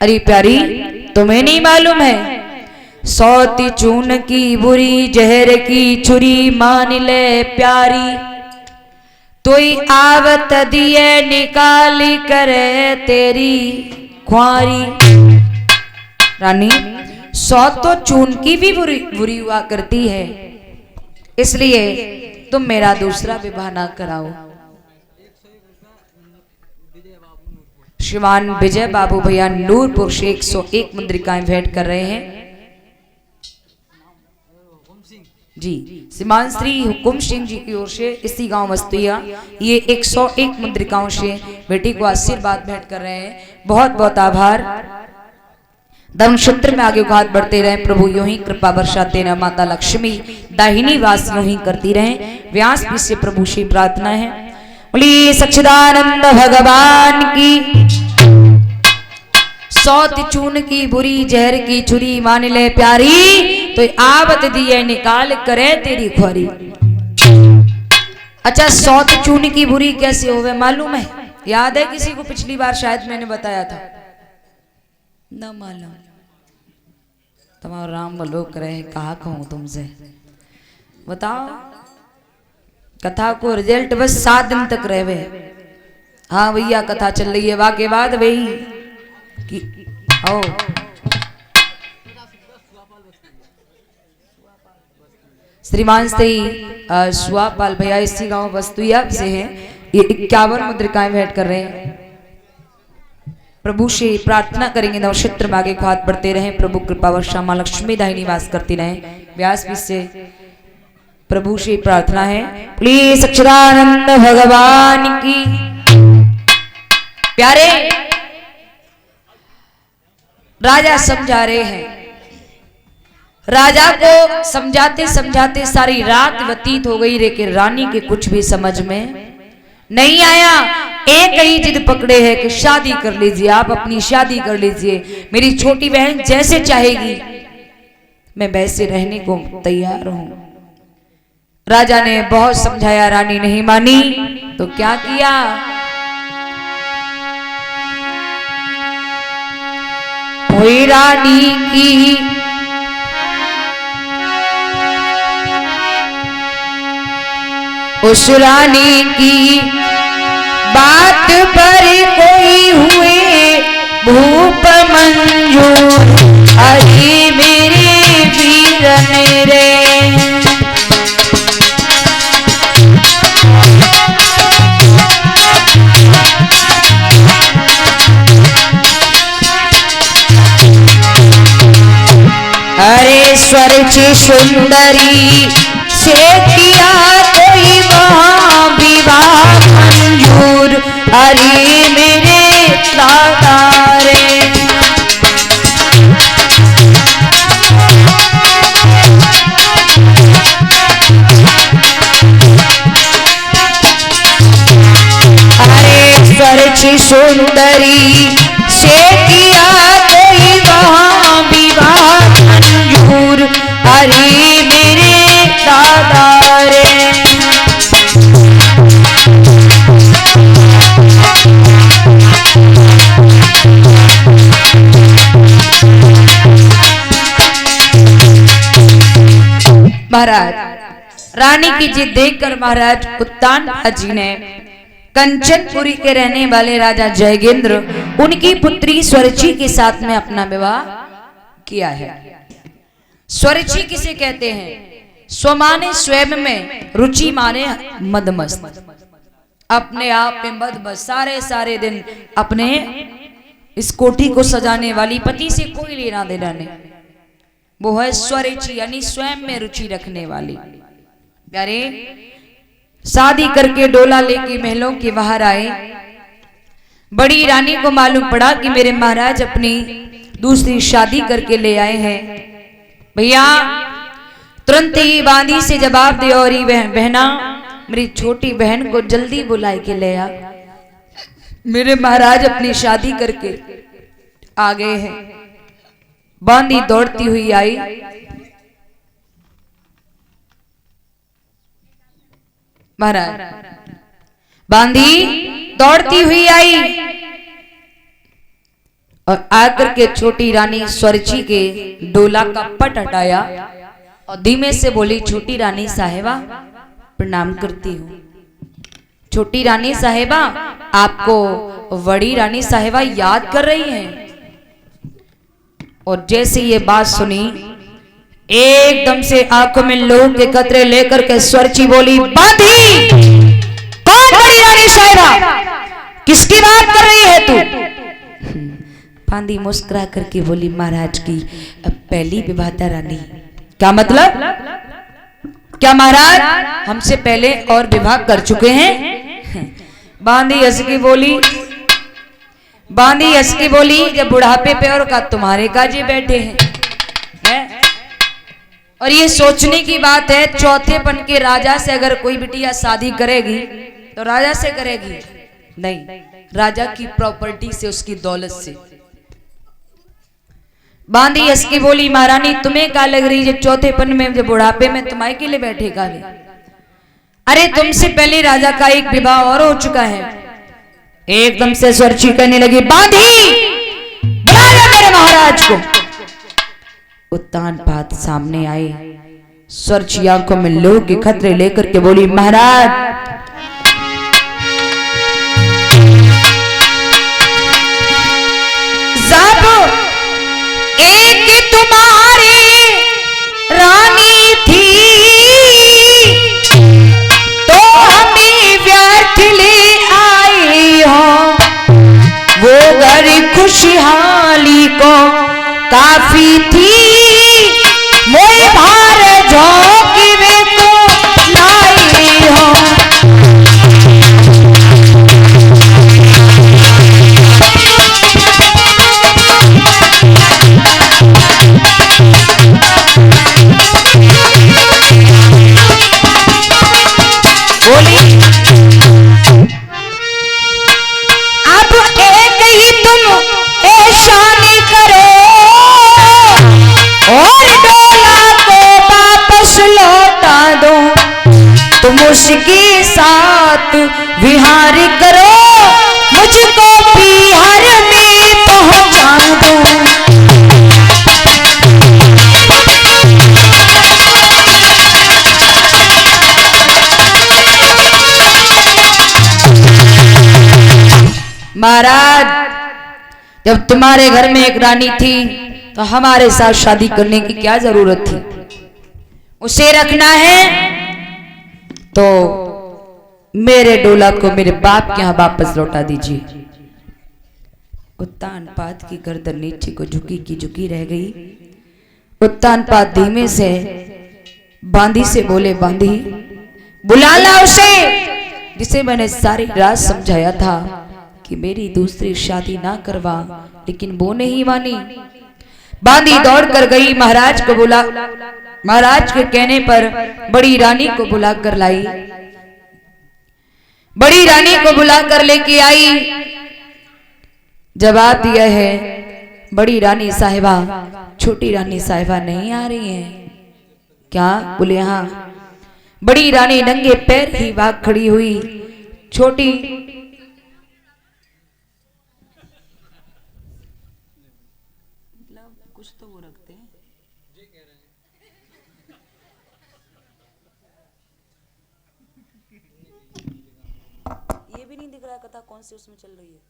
अरे प्यारी, तुम्हें नहीं मालूम है, सौती चून की बुरी जहर की छुरी मान ले प्यारी, तोई आवत दिए निकाली करे तेरी ख्वारी। रानी, सौ तो चून की भी बुरी बुरी हुआ करती है, इसलिए तुम मेरा दूसरा विवाह ना कराओ। श्रीमान विजय बाबू भैया नूरपुर से 101 मुद्रिकाएं भेंट कर रहे हैं जी। श्रीमान श्री हुकुम सिंह जी की ओर से इसी गांव मस्तुया ये 101 मुद्रिकाओं से बेटी को आशीर्वाद भेंट कर रहे हैं। बहुत बहुत आभार। धर्म क्षेत्र में आगे हाथ बढ़ते रहे प्रभु, यूं ही कृपा बरसाते रहे, माता लक्ष्मी दाहिनी वास यूं ही करती रहे। व्यास पीठ से प्रभु से प्रार्थना है, बोली सच्चिदानंद भगवान की। सौत चून की बुरी जहर की छुरी मान ले प्यारी, तो आवत दिए निकाल करे तेरी ख्वारी। अच्छा, सौत चून की बुरी कैसे होवे मालूम है? याद है किसी को? पिछली बार शायद मैंने बताया था न मालूम। तुम्हारा राम लोक रहे, कहा कहूं तुमसे, बताओ। कथा को रिजल्ट बस 7 दिन तक रहे। हाँ भैया, कथा चल रही है वाके बाद वही कि ओ श्रीमान श्री सुआपाल भैया इसी गांव वस्तुया से हैं। ये 51 मुद्रिकाएं भेंट कर रहे हैं। प्रभु से प्रार्थना करेंगे, नवक्षेत्र में आगे हाथ बढ़ते रहे, प्रभु कृपा वर्षा मां लक्ष्मी दाई निवास करती रहे। व्यास पीठ से प्रभु से प्रार्थना है, प्लीज सच्चिदानंद भगवान की। प्यारे, राजा समझा रहे हैं। राजा को समझाते समझाते सारी रात व्यतीत हो गई, लेकिन रानी के कुछ भी समझ में नहीं आया। एक ही जिद पकड़े है कि शादी कर लीजिए, आप अपनी शादी कर लीजिए, मेरी छोटी बहन जैसे चाहेगी मैं वैसे रहने को तैयार हूं। राजा ने बहुत समझाया, रानी नहीं मानी, तो क्या किया? हुई रानी की उस रानी की बात पर कोई हुए भूप मंजूर, अरे मेरे वीर मेरे। अरे स्वर्ग सुंदरी से किया कोई वहाँ विवाह मंजूर, अरे मेरे दादा रे। अरे स्वर्ग सुंदरी से किया कोई वहाँ विवाह मंजूर, अरे मेरे दादा रे। महाराज, रानी की जिद देखकर महाराज उत्तान जी ने कंचनपुरी के रहने वाले राजा जयगेंद्र उनकी पुत्री स्वरची के साथ में अपना विवाह किया है। स्वरची किसे कहते हैं? स्व माने स्वयं में, रुचि माने मदमस्त, अपने आप में मदमस्त, सारे सारे दिन अपने इस कोठी को सजाने वाली, पति से कोई लेना देना नहीं, वो है स्वरुचि, यानी स्वयं में रुचि रखने वाली। प्यारे, शादी करके डोला लेके महलों के बाहर आए। बड़ी रानी को मालूम पड़ा कि मेरे महाराज अपनी दूसरी शादी करके ले आए हैं। भैया तुरंत ही बांदी से जवाब दे, और बहना मेरी छोटी बहन को जल्दी बुलाए के ले आ, मेरे महाराज अपनी शादी करके आ गए हैं। बांदी दौड़ती हुई आई। महाराज, बांदी दौड़ती हुई आई और आकर के छोटी रानी स्वरची के डोला का पट हटाया और धीमे से बोली, छोटी रानी साहिबा प्रणाम करती हूँ। छोटी रानी साहिबा आपको बड़ी रानी साहिबा याद कर रही हैं। और जैसे ये बात सुनी, एकदम से आंखों में लोग के कतरे लेकर के स्वरची बोली, बांधी कौन बड़ी रानी साहिबा, किसकी बात कर रही है तू? बांधी मुस्कुरा करके बोली, महाराज की पहली विवाहिता रानी। क्या मतलब? क्या महाराज हमसे पहले और विवाह कर चुके हैं? बांधी हंस की बोली, बांधी हंस की बोली, जब बुढ़ापे पे और का तुम्हारे काजे बैठे हैं? और ये सोचने की बात है, चौथेपन के राजा से अगर कोई बिटिया शादी करेगी तो राजा से करेगी? नहीं, राजा की प्रॉपर्टी से, उसकी दौलत से। बांधी हंस की बोली, महारानी तुम्हें क्या लग रही है चौथेपन में, जब बुढ़ापे में तुम्हारे के लिए बैठेगा? अरे तुमसे पहले राजा का एक विवाह और हो चुका है। एकदम से स्वरची करने लगी, बांधी बुलाया मेरे महाराज को। उत्तान पात सामने आए, स्वरची आंखों में लोग के खतरे लेकर के बोली, महाराज एक तुम्हारी रानी थी तो हमें व्यर्थ ले आई हो, वो घर खुशहाली को काफी थी, मोए भार झोंकी वे को लाई हो। अब एक ही तुम ऐशानी करो और डोला को वापस लौटा दो, तुम उसके साथ विहार करो, मुझको बिहार में पहुंचा दो। महाराज जब तुम्हारे घर में एक रानी थी तो हमारे साथ शादी करने की क्या जरूरत थी? उसे रखना है तो मेरे डोला को मेरे बाप के यहाँ वापस लौटा दीजिए। उत्तान पात की गर्दन नीचे को झुकी की झुकी रह गई। उत्तान पात धीमे से बांधी से बोले, बांधी बुला ला उसे जिसे मैंने सारी रात समझाया था कि मेरी दूसरी शादी ना करवा, लेकिन वो नहीं मानी। बांधी दौड़ कर गई, महाराज को बुला, महाराज के कहने पर बड़ी रानी को बुला कर लाई। बड़ी रानी को बुला कर लेके आई। जवाब दिया है, बड़ी रानी साहिबा, छोटी रानी साहिबा नहीं आ रही है क्या? बोले हाँ। बड़ी रानी नंगे पैर ही भाग खड़ी हुई। छोटी कुछ तो वो रखते हैं, ये भी नहीं दिख रहा कथा कौन सी उसमें चल रही है।